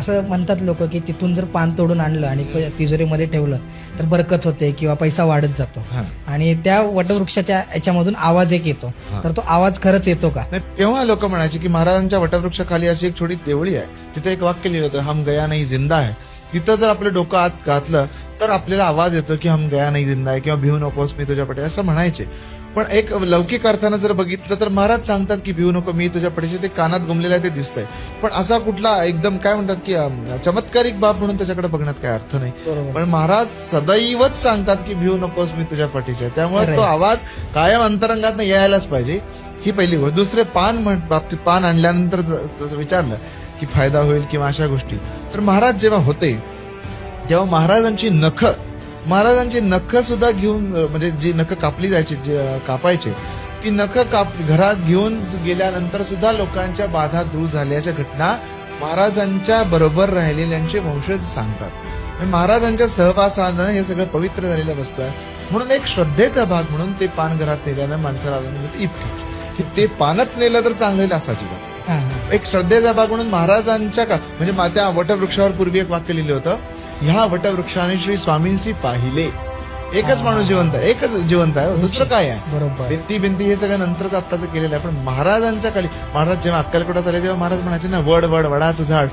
असं म्हणतात लोक की तिथून जर पान तोडून आणलं आणि तिजोरीमध्ये ठेवलं तर बरकत होते किंवा पैसा वाढत जातो. आणि त्या वटवृक्षाच्या याच्यामधून आवाज एक येतो, तर तो आवाज खरंच येतो का? नाही, तेव्हा लोक म्हणायचे की महाराजांच्या वटवृक्षाखाली अशी एक छोटी देवळी आहे, तिथे एक वाक्य लिहिलं होतं, हम गया नाही जिंदा आहे. तिथं जर आपलं डोकं आत घातलं तर आपल्याला आवाज येतो की हम गया नाही जिंदा आहे किंवा भिवू नकोस मी तुझ्या पाठी, असं म्हणायचे. पण एक लौकिक अर्थानं जर बघितलं तर महाराज सांगतात की भिवू नको मी तुझ्या पाठीशी, ते कानात घुमलेलं आहे ते दिसतंय. पण असा कुठला एकदम काय म्हणतात की चमत्कारिक बाब म्हणून त्याच्याकडे बघण्यात काय अर्थ नाही. पण महाराज सदैवच सांगतात की भिवू नकोस मी तुझ्या पाठीशी आहे. त्यामुळे तो आवाज कायम अंतरंगात यायलाच पाहिजे, ही पहिली गोष्ट. दुसरे बाबतीत पान आणल्यानंतर जसं विचारलं की फायदा होईल किंवा अशा गोष्टी, तर महाराज जेव्हा होते तेव्हा महाराजांची नख सुद्धा घेऊन, म्हणजे जी नख कापली जायची कापायचे, ती नख घरात घेऊन गेल्यानंतर सुद्धा लोकांच्या बाधा दूर झाल्याच्या घटना महाराजांच्या बरोबर राहिलेल्यांचे वंशज सांगतात. म्हणजे महाराजांच्या सहवासानं हे सगळं पवित्र झालेल्या वस्तू आहे. म्हणून एक श्रद्धेचा भाग म्हणून ते पान घरात नेल्यानं माणसाला आनंद इतकंच की ते पानच नेलं तर चांगलं असाची बात. एक श्रद्धेचा भाग म्हणून महाराजांच्या म्हणजे त्या वटवृक्षावर पूर्वी एक वाक्य लिहिलं होतं, ह्या वटवृक्षाने श्री स्वामींशी पाहिले. एकच माणूस जिवंत आहे, एकच जिवंत आहे, दुसरं काय आहे? बरोबर. भिंती हे सगळं नंतरच आत्ताचं केलेलं आहे. पण महाराजांच्या खाली, महाराज जेव्हा अक्कलकोटात आले तेव्हा महाराज म्हणायचे ना, वडाचं झाड